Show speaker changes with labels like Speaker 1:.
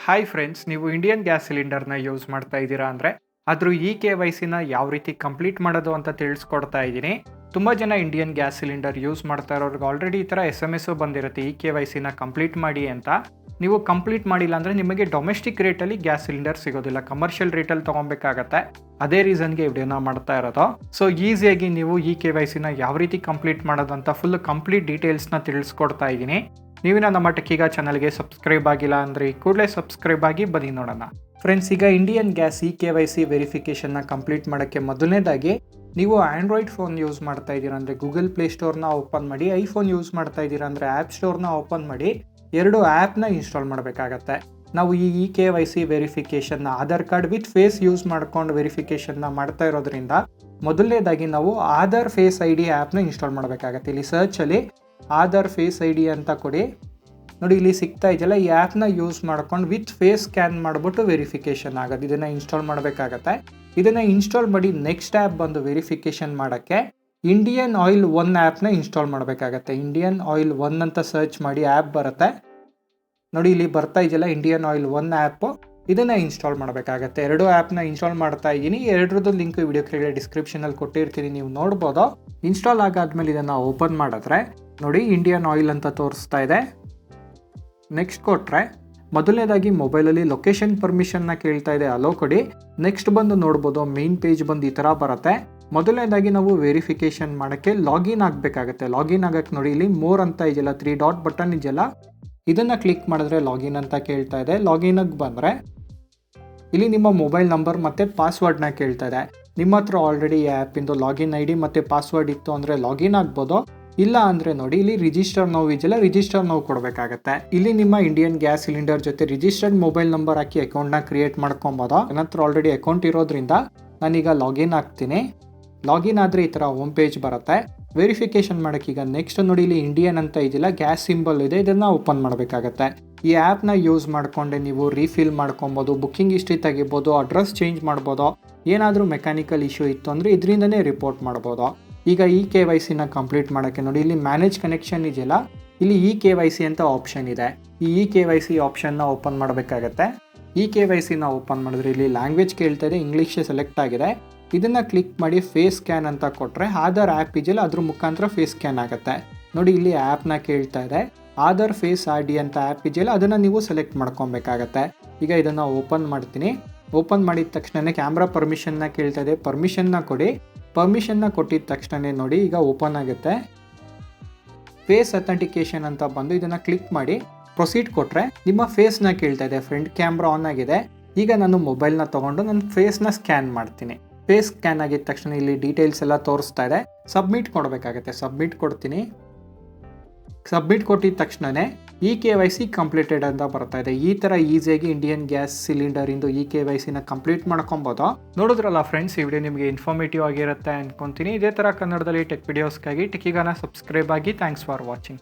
Speaker 1: Hi friends, ನೀವು Indian gas ಸಿಲಿಂಡರ್ನ use ಮಾಡ್ತಾ ಇದ್ದೀರಾ ಅಂದರೆ ಅದ್ರ KYC ಯಾವ ರೀತಿ ಕಂಪ್ಲೀಟ್ ಮಾಡೋದು ಅಂತ ತಿಳಿಸ್ಕೊಡ್ತಾ ಇದ್ದೀನಿ. ತುಂಬ ಜನ ಇಂಡಿಯನ್ ಗ್ಯಾಸ್ ಸಿಲಿಂಡರ್ ಯೂಸ್ ಮಾಡ್ತಾ ಇರೋರಿಗೆ ಆಲ್ರೆಡಿ ಈ ಥರ SMS ಬಂದಿರುತ್ತೆ KYC ಕಂಪ್ಲೀಟ್ ಮಾಡಿ ಅಂತ. ನೀವು ಕಂಪ್ಲೀಟ್ ಮಾಡಿಲ್ಲ ಅಂದರೆ ನಿಮಗೆ ಡೊಮೆಸ್ಟಿಕ್ ರೇಟಲ್ಲಿ ಗ್ಯಾಸ್ ಸಿಲಿಂಡರ್ ಸಿಗೋದಿಲ್ಲ, ಕಮರ್ಷಿಯಲ್ ರೇಟಲ್ಲಿ ತೊಗೊಬೇಕಾಗತ್ತೆ. ಅದೇ ರೀಸನ್ಗೆ ವಿಡಿಯೋನ ಮಾಡ್ತಾ ಇರೋದು. ಸೊ ಈಸಿಯಾಗಿ ನೀವು KYC ಯಾವ ರೀತಿ ಕಂಪ್ಲೀಟ್ ಮಾಡೋದು ಅಂತ ಫುಲ್ ಕಂಪ್ಲೀಟ್ ಡೀಟೇಲ್ಸ್ನ ತಿಳಿಸ್ಕೊಡ್ತಾ ಇದ್ದೀನಿ. ನೀವಿನ ನಮ್ಮ ಟೆಕ್ಕೀಗ ಚಾನಲ್ಗೆ ಸಬ್ಸ್ಕ್ರೈಬ್ ಆಗಿಲ್ಲ ಅಂದರೆ ಕೂಡಲೇ ಸಬ್ಸ್ಕ್ರೈಬ್ ಆಗಿ ಬನ್ನಿ ನೋಡೋಣ. ಫ್ರೆಂಡ್ಸ್, ಈಗ ಇಂಡಿಯನ್ ಗ್ಯಾಸ್ KYC ವೆರಿಫಿಕೇಷನ್ನ ಕಂಪ್ಲೀಟ್ ಮಾಡೋಕ್ಕೆ ಮೊದಲನೇದಾಗಿ ನೀವು ಆಂಡ್ರಾಯ್ಡ್ ಫೋನ್ ಯೂಸ್ ಮಾಡ್ತಾ ಇದ್ದೀರಾ ಅಂದರೆ ಗೂಗಲ್ ಪ್ಲೇಸ್ಟೋರ್ನ ಓಪನ್ ಮಾಡಿ, ಐಫೋನ್ ಯೂಸ್ ಮಾಡ್ತಾ ಇದ್ದೀರಾ ಅಂದರೆ ಆ್ಯಪ್ ಸ್ಟೋರ್ನ ಓಪನ್ ಮಾಡಿ, ಎರಡು ಆ್ಯಪ್ನ ಇನ್ಸ್ಟಾಲ್ ಮಾಡಬೇಕಾಗತ್ತೆ. ನಾವು ಈ KYC ವೆರಿಫಿಕೇಷನ್ನ Aadhaar card with face use ಮಾಡ್ಕೊಂಡು ವೆರಿಫಿಕೇಷನ್ನ ಮಾಡ್ತಾ ಇರೋದ್ರಿಂದ ಮೊದಲನೇದಾಗಿ ನಾವು ಆಧಾರ್ ಫೇಸ್ ID ಆ್ಯಪ್ನ ಇನ್ಸ್ಟಾಲ್ ಮಾಡಬೇಕಾಗತ್ತೆ. ಇಲ್ಲಿ ಸರ್ಚಲ್ಲಿ ಆಧಾರ್ ಫೇಸ್ ID ಅಂತ ಕೊಡಿ. ನೋಡಿ, ಇಲ್ಲಿ ಸಿಗ್ತಾ ಇದೆಯಲ್ಲ, ಈ ಆ್ಯಪ್ನ ಯೂಸ್ ಮಾಡ್ಕೊಂಡು ವಿತ್ ಫೇಸ್ ಸ್ಕ್ಯಾನ್ ಮಾಡಿಬಿಟ್ಟು ವೆರಿಫಿಕೇಷನ್ ಆಗೋದು. ಇದನ್ನು ಇನ್ಸ್ಟಾಲ್ ಮಾಡಬೇಕಾಗತ್ತೆ. ಇದನ್ನು ಇನ್ಸ್ಟಾಲ್ ಮಾಡಿ ನೆಕ್ಸ್ಟ್ ಆ್ಯಪ್ ಬಂದು ವೆರಿಫಿಕೇಷನ್ ಮಾಡೋಕ್ಕೆ ಇಂಡಿಯನ್ ಆಯಿಲ್ 1 ಆ್ಯಪ್ನ ಇನ್ಸ್ಟಾಲ್ ಮಾಡಬೇಕಾಗತ್ತೆ. ಇಂಡಿಯನ್ ಆಯಿಲ್ 1 ಅಂತ ಸರ್ಚ್ ಮಾಡಿ ಆ್ಯಪ್ ಬರುತ್ತೆ. ನೋಡಿ, ಇಲ್ಲಿ ಬರ್ತಾ ಇದೆಯಲ್ಲ ಇಂಡಿಯನ್ ಆಯಿಲ್ 1 ಆ್ಯಪು, ಇದನ್ನು ಇನ್ಸ್ಟಾಲ್ ಮಾಡಬೇಕಾಗತ್ತೆ. ಎರಡು ಆ್ಯಪ್ನ ಇನ್ಸ್ಟಾಲ್ ಮಾಡ್ತಾ ಇದ್ದೀನಿ. ಎರಡರದ್ದು ಲಿಂಕ್ ವಿಡಿಯೋ ಕೆಳಗಡೆ ಡಿಸ್ಕ್ರಿಪ್ಷನಲ್ಲಿ ಕೊಟ್ಟಿರ್ತೀನಿ, ನೀವು ನೋಡ್ಬೋದು. ಇನ್ಸ್ಟಾಲ್ ಆಗಾದ್ಮೇಲೆ ಇದನ್ನು ಓಪನ್ ಮಾಡಿದ್ರೆ ನೋಡಿ ಇಂಡಿಯನ್ ಆಯಿಲ್ ಅಂತ ತೋರಿಸ್ತಾ ಇದೆ. ನೆಕ್ಸ್ಟ್ ಕೊಟ್ಟರೆ ಮೊದಲನೇದಾಗಿ ಮೊಬೈಲಲ್ಲಿ ಲೊಕೇಶನ್ ಪರ್ಮಿಷನ್ನ ಕೇಳ್ತಾ ಇದೆ, ಅಲೋ ಕೊಡಿ. ನೆಕ್ಸ್ಟ್ ಬಂದು ನೋಡ್ಬೋದು, ಮೇನ್ ಪೇಜ್ ಬಂದು ಈ ಥರ ಬರುತ್ತೆ. ಮೊದಲನೇದಾಗಿ ನಾವು ವೆರಿಫಿಕೇಷನ್ ಮಾಡೋಕ್ಕೆ ಲಾಗಿನ್ ಆಗಬೇಕಾಗತ್ತೆ. ಲಾಗಿನ್ ಆಗೋಕ್ಕೆ ನೋಡಿ ಇಲ್ಲಿ ಮೋರ್ ಅಂತ ಇದೆಯಲ್ಲ, 3 ಡಾಟ್ ಬಟನ್ ಇದೆಯಲ್ಲ, ಇದನ್ನು ಕ್ಲಿಕ್ ಮಾಡಿದ್ರೆ ಲಾಗಿನ್ ಅಂತ ಕೇಳ್ತಾ ಇದೆ. ಲಾಗಿನಾಗಿ ಬಂದರೆ ಇಲ್ಲಿ ನಿಮ್ಮ ಮೊಬೈಲ್ ನಂಬರ್ ಮತ್ತು ಪಾಸ್ವರ್ಡ್ನ ಕೇಳ್ತಾ ಇದೆ. ನಿಮ್ಮ ಹತ್ರ ಆಲ್ರೆಡಿ ಈ ಆ್ಯಪಿಂದು ಲಾಗಿನ್ ID ಮತ್ತು ಪಾಸ್ವರ್ಡ್ ಇತ್ತು ಅಂದರೆ ಲಾಗಿನ್ ಆಗ್ಬೋದು. ಇಲ್ಲ ಅಂದರೆ ನೋಡಿ ಇಲ್ಲಿ ರಿಜಿಸ್ಟರ್ ನೋವು ಇದೆಯಲ್ಲ, ರಿಜಿಸ್ಟರ್ ನೋವು ಕೊಡಬೇಕಾಗತ್ತೆ. ಇಲ್ಲಿ ನಿಮ್ಮ ಇಂಡಿಯನ್ ಗ್ಯಾಸ್ ಸಿಲಿಂಡರ್ ಜೊತೆ ರಿಜಿಸ್ಟರ್ಡ್ ಮೊಬೈಲ್ ನಂಬರ್ ಹಾಕಿ ಅಕೌಂಟ್ನ ಕ್ರಿಯೇಟ್ ಮಾಡ್ಕೊಬೋದು. ನನ್ನ ಹತ್ರ ಆಲ್ರೆಡಿ ಅಕೌಂಟ್ ಇರೋದ್ರಿಂದ ನಾನೀಗ ಲಾಗಿನ್ ಆಗ್ತೀನಿ. ಲಾಗಿನ್ ಆದರೆ ಈ ಥರ ಹೋಮ್ ಪೇಜ್ ಬರುತ್ತೆ. ವೆರಿಫಿಕೇಷನ್ ಮಾಡೋಕ್ಕೆ ಈಗ ನೆಕ್ಸ್ಟ್ ನೋಡಿ ಇಲ್ಲಿ ಇಂಡಿಯನ್ ಅಂತ ಇದೆಯಲ್ಲ, ಗ್ಯಾಸ್ ಸಿಂಬಲ್ ಇದೆ, ಇದನ್ನು ಓಪನ್ ಮಾಡಬೇಕಾಗತ್ತೆ. ಈ ಆ್ಯಪ್ನ ಯೂಸ್ ಮಾಡಿಕೊಂಡೆ ನೀವು ರೀಫಿಲ್ ಮಾಡ್ಕೊಬೋದು, ಬುಕ್ಕಿಂಗ್ ಹಿಸ್ಟ್ರಿ ತೆಗಿಬೋದು, ಅಡ್ರೆಸ್ ಚೇಂಜ್ ಮಾಡ್ಬೋದು. ಏನಾದರೂ ಮೆಕ್ಯಾನಿಕಲ್ ಇಶ್ಯೂ ಇತ್ತು ಅಂದರೆ ಇದರಿಂದನೇ ರಿಪೋರ್ಟ್ ಮಾಡ್ಬೋದು. ಈಗ KYC ಕಂಪ್ಲೀಟ್ ಮಾಡೋಕ್ಕೆ ನೋಡಿ ಇಲ್ಲಿ ಮ್ಯಾನೇಜ್ ಕನೆಕ್ಷನ್ ಇದೆಯಲ್ಲ, ಇಲ್ಲಿ KYC ಅಂತ ಆಪ್ಷನ್ ಇದೆ. ಈ KYC ಆಪ್ಷನ್ನ ಓಪನ್ ಮಾಡಬೇಕಾಗತ್ತೆ. KYC ಓಪನ್ ಮಾಡಿದ್ರೆ ಇಲ್ಲಿ ಲ್ಯಾಂಗ್ವೇಜ್ ಕೇಳ್ತಾ ಇದೆ, ಇಂಗ್ಲೀಷ್ ಸೆಲೆಕ್ಟ್ ಆಗಿದೆ. ಇದನ್ನು ಕ್ಲಿಕ್ ಮಾಡಿ ಫೇಸ್ ಸ್ಕ್ಯಾನ್ ಅಂತ ಕೊಟ್ಟರೆ ಆಧಾರ್ ಆ್ಯಪ್ ಇದೆಯಲ್ಲ ಅದ್ರ ಮುಖಾಂತರ ಫೇಸ್ ಸ್ಕ್ಯಾನ್ ಆಗುತ್ತೆ. ನೋಡಿ ಇಲ್ಲಿ ಆ್ಯಪ್ನ ಕೇಳ್ತಾ ಇದೆ, ಆಧಾರ್ ಫೇಸ್ ID ಅಂತ ಆ್ಯಪ್ ಇದೆಯಲ್ಲ ಅದನ್ನು ನೀವು ಸೆಲೆಕ್ಟ್ ಮಾಡ್ಕೊಬೇಕಾಗತ್ತೆ. ಈಗ ಇದನ್ನು ಓಪನ್ ಮಾಡ್ತೀನಿ. ಓಪನ್ ಮಾಡಿದ ತಕ್ಷಣ ಕ್ಯಾಮ್ರಾ ಪರ್ಮಿಷನ್ನ ಕೇಳ್ತಾ ಇದೆ, ಪರ್ಮಿಷನ್ನ ಕೊಡಿ. ಪರ್ಮಿಷನ್ನ ಕೊಟ್ಟಿದ ತಕ್ಷಣ ನೋಡಿ ಈಗ ಓಪನ್ ಆಗುತ್ತೆ. ಫೇಸ್ ಅಥೆಂಟಿಕೇಶನ್ ಅಂತ ಬಂದು ಇದನ್ನು ಕ್ಲಿಕ್ ಮಾಡಿ ಪ್ರೊಸೀಡ್ ಕೊಟ್ಟರೆ ನಿಮ್ಮ ಫೇಸ್ನ ಕೇಳ್ತಾ ಇದೆ. ಫ್ರಂಟ್ ಕ್ಯಾಮ್ರಾ ಆನ್ ಆಗಿದೆ. ಈಗ ನಾನು ಮೊಬೈಲ್ನ ತೊಗೊಂಡು ನನ್ನ ಫೇಸ್ನ ಸ್ಕ್ಯಾನ್ ಮಾಡ್ತೀನಿ. ಫೇಸ್ ಸ್ಕ್ಯಾನ್ ಆಗಿದ ತಕ್ಷಣ ಇಲ್ಲಿ ಡೀಟೇಲ್ಸ್ ಎಲ್ಲ ತೋರಿಸ್ತಾ ಇದೆ. ಸಬ್ಮಿಟ್ ಕೊಡಬೇಕಾಗತ್ತೆ. ಸಬ್ಮಿಟ್ ಕೊಡ್ತೀನಿ. ಸಬ್ಮಿಟ್ ಕೊಟ್ಟಿದ ತಕ್ಷಣವೇ KYC ಕಂಪ್ಲೀಟೆಡ್ ಅಂತ ಬರ್ತಾ ಇದೆ. ಈ ಥರ ಈಸಿಯಾಗಿ ಇಂಡಿಯನ್ ಗ್ಯಾಸ್ ಸಿಲಿಂಡರಿಂದು KYC ಕಂಪ್ಲೀಟ್ ಮಾಡ್ಕೊಬೋದು. ನೋಡಿದ್ರಲ್ಲ ಫ್ರೆಂಡ್ಸ್, ಈ ವಿಡಿಯೋ ನಿಮಗೆ ಇನ್ಫಾರ್ಮೇಟಿವ್ ಆಗಿರುತ್ತೆ ಅನ್ಕೊಂತೀನಿ. ಇದೇ ಥರ ಕನ್ನಡದಲ್ಲಿ ಟೆಕ್ ವಿಡಿಯೋಸ್ಗಾಗಿ ಟೆಕ್ಕಿಗಾನ ಸಬ್ಸ್ಕ್ರೈಬ್ ಆಗಿ. Thanks for watching.